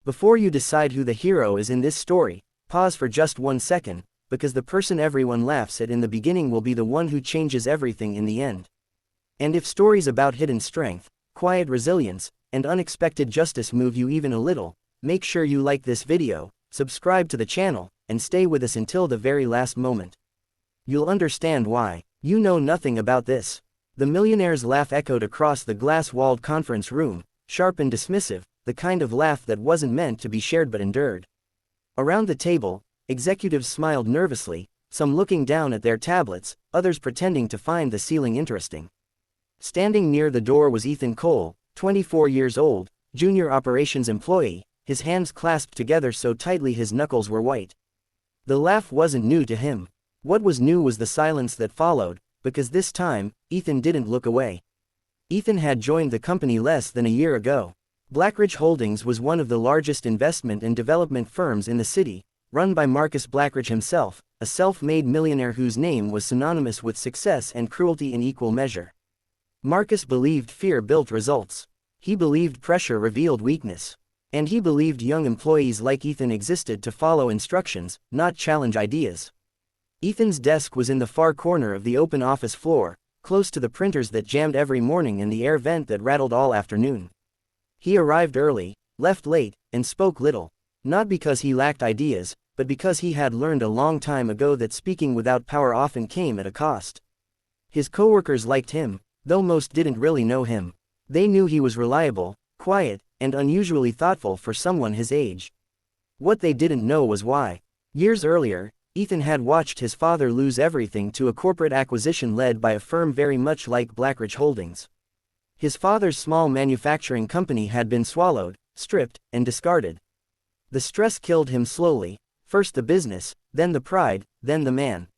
Before you decide who the hero is in this story, pause for just 1 second, because the person everyone laughs at in the beginning will be the one who changes everything in the end. And if stories about hidden strength, quiet resilience, and unexpected justice move you even a little, make sure you like this video, subscribe to the channel, and stay with us until the very last moment. You'll understand why. You know nothing about this. The millionaire's laugh echoed across the glass-walled conference room, sharp and dismissive, the kind of laugh that wasn't meant to be shared but endured. Around the table, executives smiled nervously, some looking down at their tablets, others pretending to find the ceiling interesting. Standing near the door was Ethan Cole, 24 years old, junior operations employee, his hands clasped together so tightly his knuckles were white. The laugh wasn't new to him. What was new was the silence that followed, because this time, Ethan didn't look away. Ethan had joined the company less than a year ago. Blackridge Holdings was one of the largest investment and development firms in the city, run by Marcus Blackridge himself, a self-made millionaire whose name was synonymous with success and cruelty in equal measure. Marcus believed fear built results. He believed pressure revealed weakness. And he believed young employees like Ethan existed to follow instructions, not challenge ideas. Ethan's desk was in the far corner of the open office floor, close to the printers that jammed every morning and the air vent that rattled all afternoon. He arrived early, left late, and spoke little, not because he lacked ideas, but because he had learned a long time ago that speaking without power often came at a cost. His coworkers liked him, though most didn't really know him. They knew he was reliable, quiet, and unusually thoughtful for someone his age. What they didn't know was why. Years earlier, Ethan had watched his father lose everything to a corporate acquisition led by a firm very much like Blackridge Holdings. His father's small manufacturing company had been swallowed, stripped, and discarded. The stress killed him slowly, first the business, then the pride, then the man.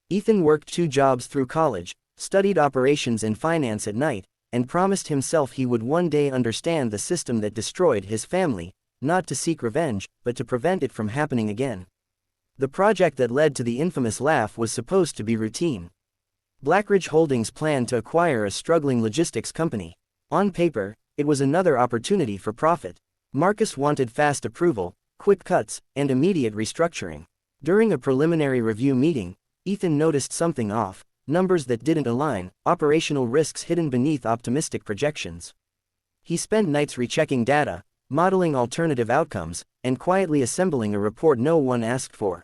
Ethan worked 2 jobs through college, studied operations and finance at night, and promised himself he would one day understand the system that destroyed his family, not to seek revenge, but to prevent it from happening again. The project that led to the infamous laugh was supposed to be routine. Blackridge Holdings planned to acquire a struggling logistics company. On paper, it was another opportunity for profit. Marcus wanted fast approval, quick cuts, and immediate restructuring. During a preliminary review meeting, Ethan noticed something off, numbers that didn't align, operational risks hidden beneath optimistic projections. He spent nights rechecking data, modeling alternative outcomes, and quietly assembling a report no one asked for.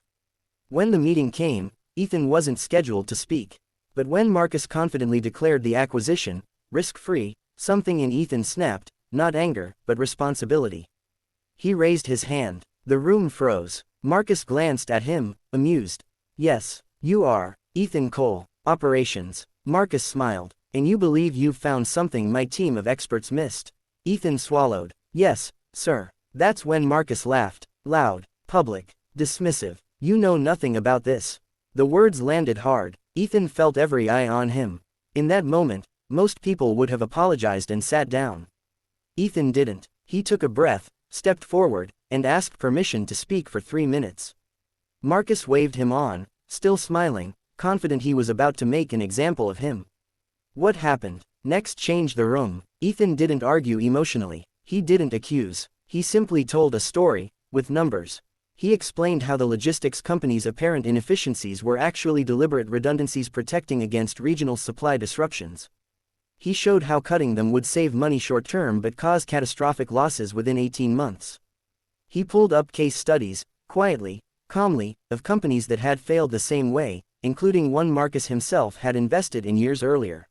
When the meeting came, Ethan wasn't scheduled to speak. But when Marcus confidently declared the acquisition, risk-free, something in Ethan snapped, not anger, but responsibility. He raised his hand. The room froze. Marcus glanced at him, amused. "Yes, you are, Ethan Cole, operations." Marcus smiled. "And you believe you've found something my team of experts missed?" Ethan swallowed. "Yes, sir." That's when Marcus laughed, loud, public, dismissive. "You know nothing about this." The words landed hard. Ethan felt every eye on him. In that moment, most people would have apologized and sat down. Ethan didn't. He took a breath, stepped forward, and asked permission to speak for 3 minutes. Marcus waved him on, still smiling, confident he was about to make an example of him. What happened next changed the room. Ethan didn't argue emotionally. He didn't accuse. He simply told a story, with numbers. He explained how the logistics company's apparent inefficiencies were actually deliberate redundancies protecting against regional supply disruptions. He showed how cutting them would save money short-term but cause catastrophic losses within 18 months. He pulled up case studies, quietly, calmly, of companies that had failed the same way, including one Marcus himself had invested in years earlier.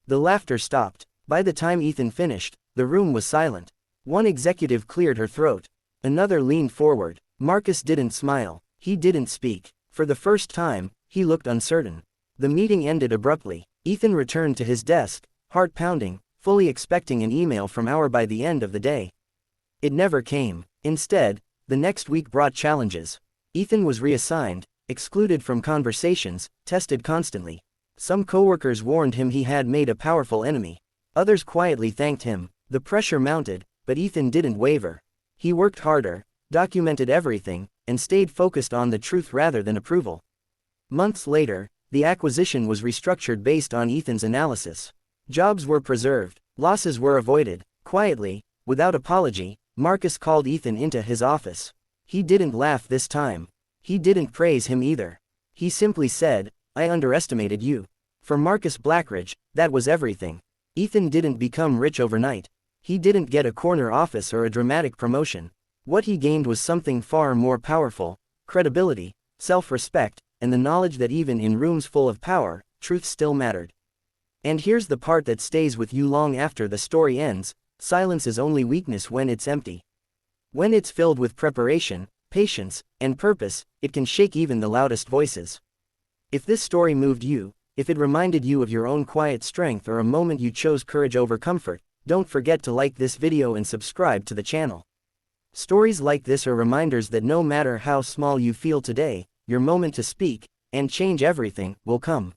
The laughter stopped. By the time Ethan finished, the room was silent. One executive cleared her throat. Another leaned forward. Marcus didn't smile. He didn't speak. For the first time, he looked uncertain. The meeting ended abruptly. Ethan returned to his desk, heart pounding, fully expecting an email from Hour by the end of the day. It never came. Instead, the next week brought challenges. Ethan was reassigned, excluded from conversations, tested constantly. Some coworkers warned him he had made a powerful enemy. Others quietly thanked him. The pressure mounted, but Ethan didn't waver. He worked harder, documented everything, and stayed focused on the truth rather than approval. Months later, the acquisition was restructured based on Ethan's analysis. Jobs were preserved, losses were avoided. Quietly, without apology, Marcus called Ethan into his office. He didn't laugh this time. He didn't praise him either. He simply said, "I underestimated you." For Marcus Blackridge, that was everything. Ethan didn't become rich overnight. He didn't get a corner office or a dramatic promotion. What he gained was something far more powerful: credibility, self-respect, and the knowledge that even in rooms full of power, truth still mattered. And here's the part that stays with you long after the story ends: silence is only weakness when it's empty. When it's filled with preparation, patience, and purpose, it can shake even the loudest voices. If this story moved you, if it reminded you of your own quiet strength or a moment you chose courage over comfort, don't forget to like this video and subscribe to the channel. Stories like this are reminders that no matter how small you feel today, your moment to speak and change everything will come.